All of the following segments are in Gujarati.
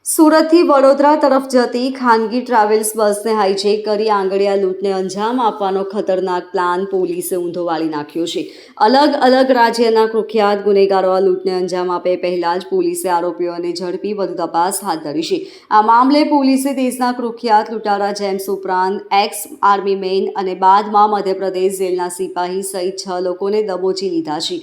સુરતથી વડોદરા તરફ જતી ખાનગી ટ્રાવેલ્સ બસને હાઈજેક કરી આંગળીયા લૂંટને અંજામ આપવાનો ખતરનાક પ્લાન પોલીસે ઊંધો વાળી નાખ્યો છે। અલગ અલગ રાજ્યના કુખ્યાત ગુનેગારો આ લૂંટને અંજામ આપે પહેલાં જ પોલીસે આરોપીઓને ઝડપી વધુ તપાસ હાથ ધરી છે। આ મામલે પોલીસે દેશના કુખ્યાત લૂંટારા જેમ્સ ઉપરાંત એક્સ આર્મી મેન અને બાદમાં મધ્યપ્રદેશ જેલના સિપાહી સહિત 6 લોકોને દબોચી લીધા છે।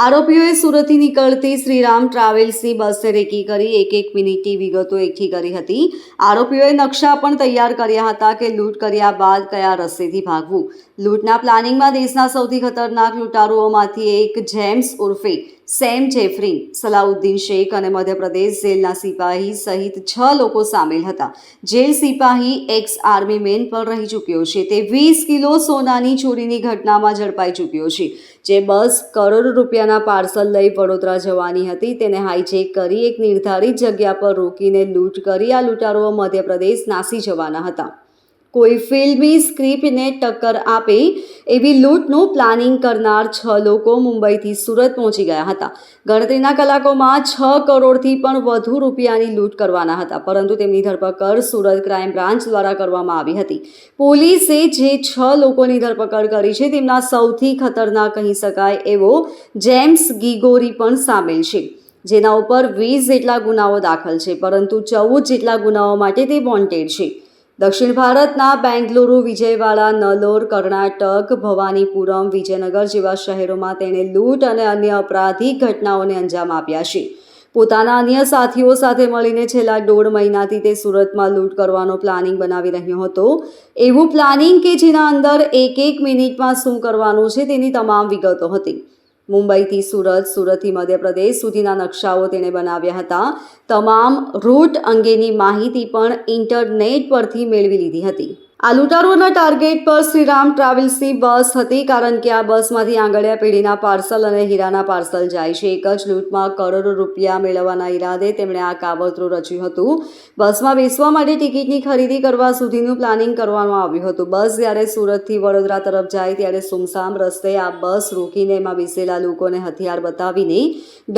આરોપીઓએ સુરતથી નીકળતી શ્રીરામ ટ્રાવેલ્સની બસને રેકી કરી એક મિનિટની વિગતો એકઠી કરી હતી। આરોપીઓએ નકશા પણ તૈયાર કર્યા હતા કે લૂંટ કર્યા બાદ કયા રસ્તેથી ભાગવું। લૂંટના પ્લાનિંગમાં દેશના સૌથી ખતરનાક લૂંટારુઓમાંથી એક જેમ્સ ઉર્ફે સેમ જેફરીન, સલાઉદ્દીન શેખ અને મધ્યપ્રદેશ જેલના સિપાહી સહિત 6 લોકો સામેલ હતા। જેલ સિપાહી એક્સ આર્મી મેન પણ રહી ચૂક્યો છે। તે 20 કિલો સોનાની ચોરીની ઘટનામાં ઝડપાઈ ચૂક્યો છે। જે બસ કરોડ રૂપિયાના પાર્સલ લઈ વડોદરા જવાની હતી તેને હાઈજેક કરી એક નિર્ધારિત જગ્યા પર રોકીને લૂંટ કરી આ લૂંટારુઓ મધ્યપ્રદેશ નાસી જવાના હતા। કોઈ ફિલ્મી સ્ક્રિપ્ટને ટક્કર આપે એવી લૂંટનું પ્લાનિંગ કરનાર 6 લોકો મુંબઈથી સુરત પહોંચી ગયા હતા। ગણતરીના કલાકોમાં 6 કરોડથી પણ વધુ રૂપિયાની લૂંટ કરવાના હતા, પરંતુ તેમની ધરપકડ સુરત ક્રાઇમ બ્રાન્ચ દ્વારા કરવામાં આવી હતી। પોલીસે જે 6 લોકોની ધરપકડ કરી છે તેમના સૌથી ખતરનાક કહી શકાય એવો જેમ્સ ગિગોરી પણ સામેલ છે, જેના ઉપર 20 જેટલા ગુનાઓ દાખલ છે, પરંતુ 14 જેટલા ગુનાઓ માટે તે વોન્ટેડ છે। દક્ષિણ ભારતના બેંગલુરુ, વિજયવાડા, નલોર, કર્ણાટક, ભવાનીપુરમ, વિજયનગર જેવા શહેરોમાં તેણે લૂંટ અને અન્ય અપરાધિક ઘટનાઓને અંજામ આપ્યા છે। પોતાના અન્ય સાથીઓ સાથે મળીને છેલ્લા 1.5 મહિનાથી તે સુરતમાં લૂંટ કરવાનો પ્લાનિંગ બનાવી રહ્યો હતો। એવું પ્લાનિંગ કે જેના અંદર એક મિનિટમાં શું કરવાનું છે તેની તમામ વિગતો હતી। મુંબઈથી સુરત, સુરતથી મધ્યપ્રદેશ સુધીના નકશાઓ તેણે બનાવ્યા હતા। તમામ રૂટ અંગેની માહિતી પણ ઇન્ટરનેટ પરથી મેળવી લીધી હતી। આ લૂંટારુઓના ટાર્ગેટ પર શ્રીરામ ટ્રાવેલ્સની બસ હતી, કારણ કે આ બસમાંથી આંગળીયા પેઢીના પાર્સલ અને હીરાના પાર્સલ જાય છે। એક જ લૂંટમાં કરોડો રૂપિયા મેળવવાના ઈરાદે તેમણે આ કાવતરું રચ્યું હતું। બસમાં બેસવા માટે ટિકિટની ખરીદી કરવા સુધીનું પ્લાનિંગ કરવામાં આવ્યું હતું। બસ જ્યારે સુરતથી વડોદરા તરફ જાય ત્યારે સુમસામ રસ્તે આ બસ રોકીને એમાં બેસેલા લોકોને હથિયાર બતાવીને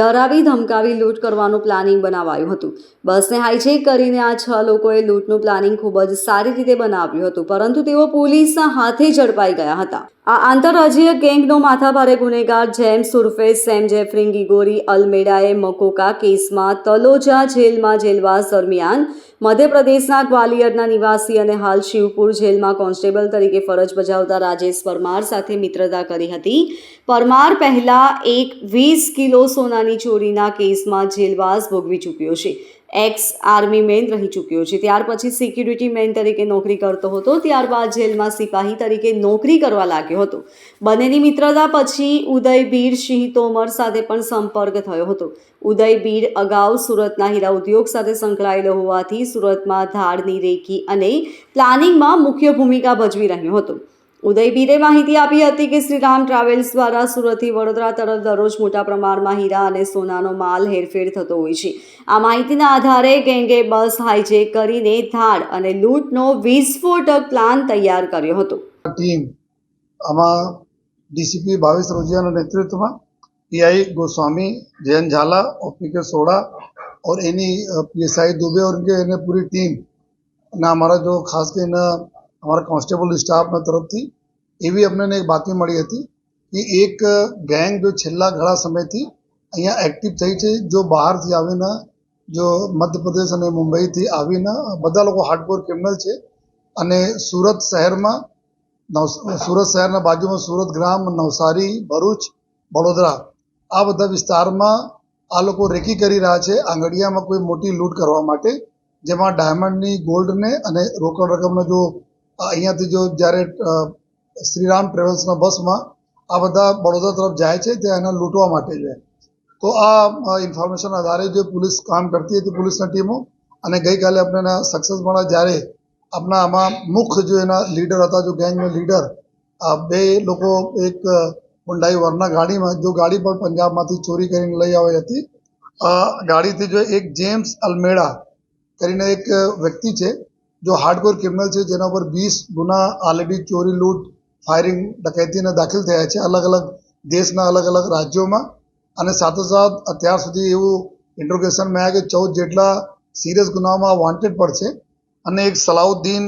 ડરાવી ધમકાવી લૂંટ કરવાનું પ્લાનિંગ બનાવાયું હતું। બસને હાઈજેક કરીને આ 6 લોકોએ લૂંટનું પ્લાનિંગ ખૂબ જ સારી રીતે બનાવ્યું હતું, પરંતુ તેઓ પોલીસના હાથે ઝડપાઈ ગયા હતા। આ આંતરરાજ્યીય ગેંગનો માથાભારે ગુનેગાર જેમ્સ ઉર્ફે સેમ જેફરીન ગિગોરી અલમેડાએ મકોકા કેસમાં તલોજા જેલમાં જેલવાસ દરમિયાન મધ્યપ્રદેશના ગ્વાલિયરના નિવાસી અને હાલ શિવપુર જેલમાં કોન્સ્ટેબલ તરીકે ફરજ બજાવતા રાજેશ પરમાર સાથે મિત્રતા કરી હતી। પરમાર પહેલા એક 20 કિલો સોનાની ચોરીના કેસમાં જેલવાસ ભોગવી ચૂક્યો છે। એક્સ આર્મી મેન રહી ચૂક્યો છે। ત્યાર પછી સિક્યુરિટી મેન તરીકે નોકરી કરતો હતો, ત્યારબાદ જેલમાં સિપાહી તરીકે નોકરી કરવા લાગ્યો હતો। બંનેની મિત્રતા પછી ઉદયબીર સિંહ તોમર સાથે પણ સંપર્ક થયો હતો। ઉદયબીર અગાઉ સુરતના હીરા ઉદ્યોગ સાથે સંકળાયેલો હોવાથી સુરતમાં ધાડની રેકી અને પ્લાનિંગમાં મુખ્ય ભૂમિકા ભજવી રહ્યો હતો। ઉદયબીરે માહિતી આપી હતી કે શ્રીરામ ટ્રાવેલ્સ દ્વારા સુરતથી વડોદરા તરફ દરરોજ મોટા પ્રમાણમાં હીરા અને સોનાનો માલ હેરફેર થતો હોય છે। આ માહિતીના આધારે ગેંગે બસ હાઈજેક કરીને ધાડ અને લૂંટનો વિસ્ફોટક પ્લાન તૈયાર કર્યો હતો। टीम आमा डीसीपी भावेश रोजियाના નેતૃત્વમાં पीआई गोस्वामी, जयंत झाला और पीके सोड़ा और एनी पीएसआई दुबे और इनके पूरी टीम ना हमारा जो खास કરીને हमारा કોન્સ્ટેબલ સ્ટાફના તરફથી એવી અમને એક બાતમી મળી હતી કે એક ગેંગ જો છેલ્લા ઘણા સમયથી અહીંયા એક્ટિવ થઈ છે, જો બહારથી આવીને જો મધ્યપ્રદેશ અને મુંબઈથી આવીને બધા લોકો હાર્ડકોર ક્રિમિનલ છે અને સુરત શહેરના બાજુમાં સુરત ગ્રામ, નવસારી, ભરૂચ, વડોદરા આ બધા વિસ્તારમાં આ લોકો રેકી કરી રહ્યા છે આંગળીયામાં કોઈ મોટી લૂંટ કરવા માટે, જેમાં ડાયમંડની, ગોલ્ડને અને રોકડ રકમનો જો અહીંયાથી જો જ્યારે શ્રીરામ ટ્રેવલ્સના બસમાં આ બધા વડોદરા તરફ જાય છે તે એને લૂંટવા માટે છે। તો આ ઇન્ફોર્મેશન આધારે જો પોલીસ કામ કરતી હતી, પોલીસની ટીમો, અને ગઈકાલે આપણે સક્સેસ મળ્યા જ્યારે આપણા આમાં મુખ્ય જો એના લીડર હતા, જો ગેંગના લીડર, આ 2 લોકો એક હુન્ડાઈ વર્ના ગાડીમાં, જો ગાડી પણ પંજાબમાંથી ચોરી કરીને લઈ આવી હતી, આ ગાડીથી જો એક જેમ્સ અલમેડા કરીને એક વ્યક્તિ છે જો હાર્ડકોર ક્રિમિનલ છે, જેના પર 20 ગુના ઓલરેડી ચોરી, લૂંટ, ફાયરિંગ, ડકૈતીને દાખલ થયા છે અલગ અલગ દેશના અલગ અલગ રાજ્યોમાં। અને સાથોસાથ અત્યાર સુધી એવું ઇન્ટ્રોગેશનમાં આવ્યા કે 14 જેટલા સિરિયસ ગુનામાં વોન્ટેડ પર છે અને એક સલાઉદ્દીન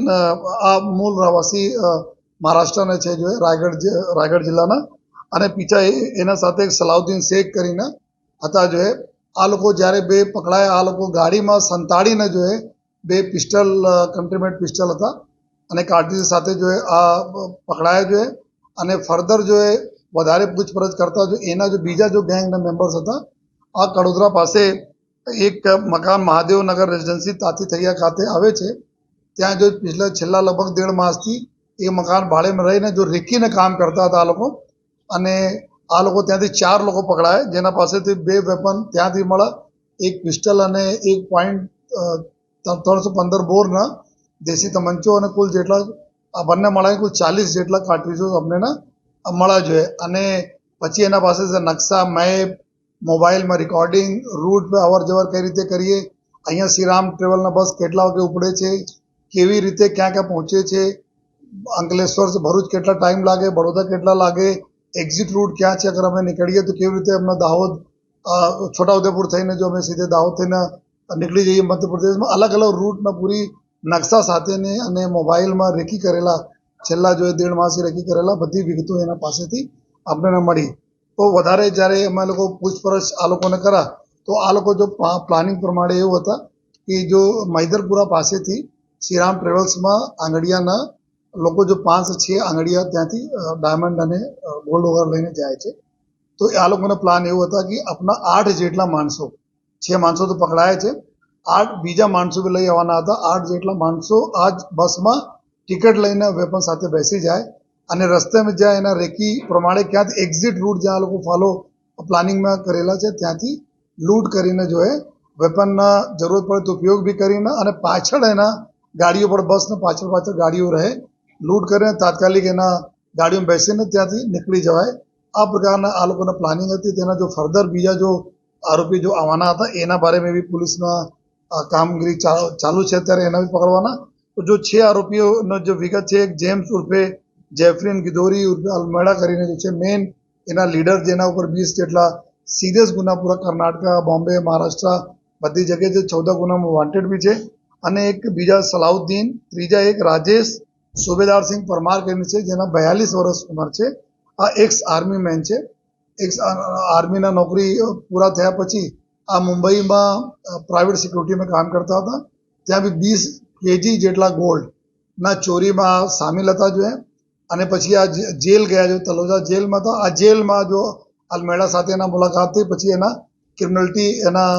આ મૂળ રહેવાસી મહારાષ્ટ્રને છે જો રાયગઢ જિલ્લાના અને પીછા એના સાથે એક સલાઉદ્દીન શેખ કરીને હતા જો આ લોકો જ્યારે બે પકડાયા આ લોકો ગાડીમાં સંતાડીને જો બે પિસ્ટલ કન્ટ્રીમેટ પિસ્ટલ હતા અને કાર્ટ્રીજ સાથે જો આ પકડાયા જો અને ફર્ધર જો વધારે પૂછપરછ કરતા જો એના જો બીજા જો ગેંગના મેમ્બર્સ હતા આ કડોદરા પાસે એક મકાન મહાદેવનગર રેસિડેન્સી તાતીથૈયા ખાતે આવે છે ત્યાં જો છેલ્લા લગભગ 1.5 માસથી એ મકાન ભાડેમાં રહીને જો રેકીને કામ કરતા હતા આ લોકો અને આ લોકો ત્યાંથી 4 લોકો પકડાયા જેના પાસેથી 2 વેપન ત્યાંથી મળ્યા એક પિસ્ટલ અને એક .315 બોરના દેશી તમંચો અને કુલ જેટલા આ બંને મળ્યા કુલ 40 જેટલા કાર્ટ્રીજો અમને મળ્યા જોઈએ અને પછી એના પાસે નકશા મેપ મોબાઈલમાં રેકોર્ડિંગ રૂટ પર અવર જવર કઈ રીતે કરીએ અહીંયા શ્રીરામ ટ્રેવલના બસ કેટલા વાગે ઉપડે છે કેવી રીતે ક્યાં ક્યાં પહોંચે છે અંકલેશ્વર ભરૂચ કેટલા ટાઈમ લાગે બડોદરા કેટલા લાગે એક્ઝિટ રૂટ ક્યાં છે અગર અમે નીકળીએ તો કેવી રીતે અમને દાહોદ છોટાઉદેપુર થઈને જો અમે સીધે દાહોદ થઈને નીકળી જઈએ મધ્યપ્રદેશમાં અલગ અલગ રૂટના પૂરી નકશા સાથેને અને મોબાઈલમાં રેકી કરેલા છેલ્લા જો 1.5 માસથી રેકી કરેલા બધી વિગતો એના પાસેથી આપણને મળી તો વધારે જ્યારે અમે લોકો પૂછપરછ આ લોકોને કરા તો આ લોકો જો પ્લાનિંગ પ્રમાણે એવું હતા કે જો મૈદરપુરા પાસેથી શ્રીરામ ટ્રેવલ્સમાં આંગડિયાના લોકો જો 5-6 આંગડિયા ત્યાંથી ડાયમંડ અને ગોલ્ડ વગેરે લઈને જાય છે તો આ લોકોનો પ્લાન એવો હતા કે આપણા 8 જેટલા માણસો 6 માણસો તો પકડાયા છે 8 બીજા માણસો બી લઈ આવવાના હતા 8 જેટલા માણસો આ જ બસમાં ટિકિટ લઈને વેપન સાથે બેસી જાય અને રસ્તેમાં જ્યાં એના રેકી પ્રમાણે ક્યાંથી એક્ઝિટ રૂટ જ્યાં લોકો ફોલો પ્લાનિંગમાં કરેલા છે ત્યાંથી લૂંટ કરીને જો વેપનના જરૂરત પડે તો ઉપયોગ બી કરીને અને પાછળ એના ગાડીઓ પર બસને પાછળ ગાડીઓ રહે લૂંટ કરીને તાત્કાલિક એના ગાડીઓમાં બેસીને ત્યાંથી નીકળી જવાય આ પ્રકારના આ લોકોના પ્લાનિંગ હતી તેના જો ફર્ધર બીજા જો આરોપી જો આવવાના હતા એના બારેમાં બી પોલીસના કામગીરી ચાલુ છે અત્યારે એના બી પકડવાના તો જો 6 આરોપીઓનો જો વિગત છે એક જેમ્સ ઉર્ફે જેફરીન ગિદોરી ઉર્ફે અલમેડા કરીને જે છે મેઇન એના લીડર જેના ઉપર 20 જેટલા સિરિયસ ગુના પૂરા કર્ણાટક બોમ્બે મહારાષ્ટ્ર બધી જગ્યાએ જે 14 ગુનામાં વોન્ટેડ બી છે અને એક બીજા સલાઉદ્દીન ત્રીજા એક રાજેશ સુબેદારસિંહ પરમાર કરીને છે જેના 42 વર્ષ ઉંમર છે આ એક્સ આર્મી મેન છે એક્સ આર્મીના નોકરી પૂરા થયા પછી આ મુંબઈમાં પ્રાઇવેટ સિક્યુરિટીમાં કામ કરતા હતા ત્યાં બી 20 કેજી જેટલા ગોલ્ડના ચોરીમાં સામેલ હતા જો અને પછી આ જેલ ગયા જો તલોજા જેલમાં તો આ જેલમાં જો અલમેડા સાથે એના મુલાકાત થઈ પછી એના ક્રિમિનલિટી એના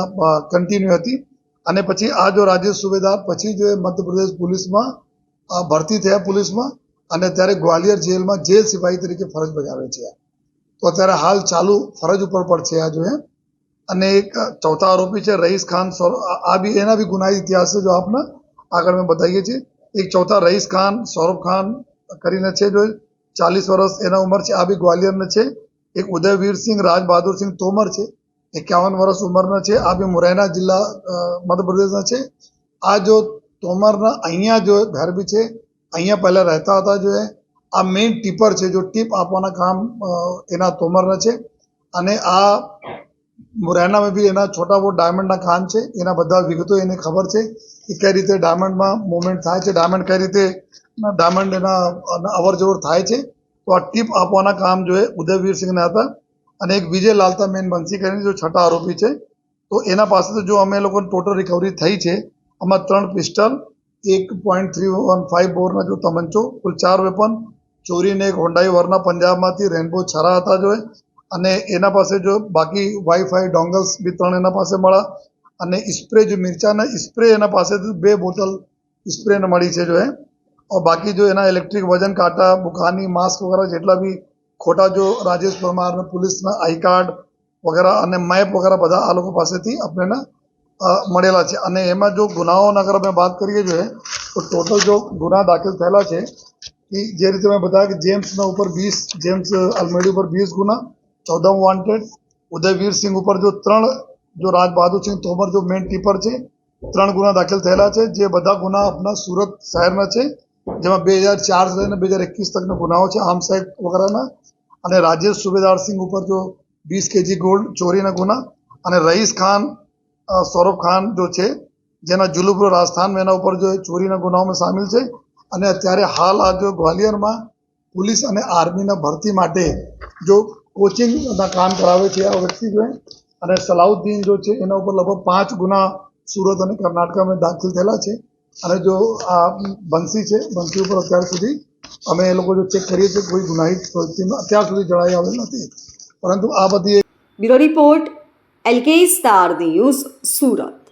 કન્ટિન્યુ હતી અને પછી આ જો રાજેશ સુબેદાર પછી જો મધ્યપ્રદેશ પોલીસમાં ભરતી થયા પોલીસમાં અને અત્યારે ગ્વાલિયર જેલમાં જેલ સિપાહી તરીકે ફરજ બજાવે છે તો અત્યારે હાલ ચાલુ ફરજ ઉપર પર છે આ જો અને એક ચોથા આરોપી છે રઈસ ખાન આ બી એના બી ગુનાહિત ઇતિહાસ છે જો આપને આગળ મેં બતાવીએ છીએ એક ચોથા રઈસ ખાન સૌરભ ખાન કરીને છે જો 40 વર્ષ એના ઉંમર છે આ બી ગ્વાલિયરના છે એક ઉદયવીરસિંહ રાજબહાદુરસિંહ તોમર છે 51 વર્ષ ઉંમરના છે આ બી મુરૈના જિલ્લા મધ્યપ્રદેશના છે આ જો તોમરના અહીંયા જો ઘર બી છે અહીંયા પહેલા રહેતા હતા જો આ મેઇન ટીપર છે જો ટીપ આપવાના કામ એના તોમરના છે અને આ મુરૈનામાં બી એના છોટા બહુ ડાયમંડના કામ છે એના બધા વિગતો એને ખબર છે કે કઈ રીતે ડાયમંડમાં મુવમેન્ટ થાય છે ડાયમંડ કઈ રીતે ડાયમંડ એના અવર જવર થાય છે તો આ ટીપ આપવાના કામ જો ઉદયવીરસિંહના હતા અને એક વિજય લાલતા મેન બંસી કરીને જો છઠ્ઠા આરોપી છે તો એના પાસે જો અમે લોકોને ટોટલ રિકવરી થઈ છે આમાં 3 પિસ્ટલ 1.315 બોરના જો તમંચો કુલ 4 વેપન ચોરીને એક હોન્ડાઈ વરના પંજાબમાંથી રેનબો છરા હતા જો અને એના પાસે જો બાકી વાઈફાઈ ડોંગલ્સ બી 3 એના પાસે મળ્યા અને સ્પ્રે જો મિર્ચાના સ્પ્રે એના પાસેથી 2 બોટલ સ્પ્રે મળી છે જો और बाकी जो है ना इलेक्ट्रिक वजन काटा बुखानी मास्क वगैरह જેટલા બી ખોટા જો રાજેશ પરમાર ને પોલીસના આઈ કાર્ડ વગેરે અને મેપ વગેરે બધા આ લોકો પાસેથી આપણને મળેલા છે અને એમાં જો ગુનાઓની અગર અમે વાત કરીએ જો તો ટોટલ જો ગુના દાખલ થયેલા છે કે જે રીતે મેં બતાવ્યા કે જેમ્સના ઉપર 20 જેમ્સ અલમેડી ઉપર 20 ગુના 14 વોન્ટેડ ઉદયવીરસિંહ ઉપર જો 3 જો રાજબહાદુરસિંહ તોમર જો મેન ટીપર છે 3 ગુના દાખલ થયેલા છે જે બધા ગુના આપણા સુરત શહેરના છે જેમાં 2004 લઈને 2021 તકના ગુનાઓ છે આર્મ્સ એક્ટ વગેરેના અને રાજેશ સુબેદારસિંહ ઉપર જો 20 કેજી ગોલ્ડ ચોરીના ગુના અને રઈસ ખાન સૌરભ ખાન જો છે જેના જુલુપુર રાજસ્થાન એના ઉપર જો ચોરીના ગુનાઓમાં સામેલ છે અને અત્યારે હાલ આ જો ગ્વાલિયરમાં પોલીસ અને આર્મીના ભરતી માટે જો કોચિંગના કામ કરાવે છે આ વ્યક્તિ જો અને સલાઉદ્દીન જો છે એના ઉપર લગભગ 5 ગુના સુરત અને કર્ણાટકમાં દાખલ થયેલા છે અને જો આ બંસી છે બંસી ઉપર અત્યાર સુધી અમે એ લોકો જો ચેક કરીએ છીએ કોઈ ગુનાહિત પ્રવૃત્તિમાં અત્યાર સુધી જણાઈ આવેલ નથી પરંતુ આ બધી bureau report LK star news Surat.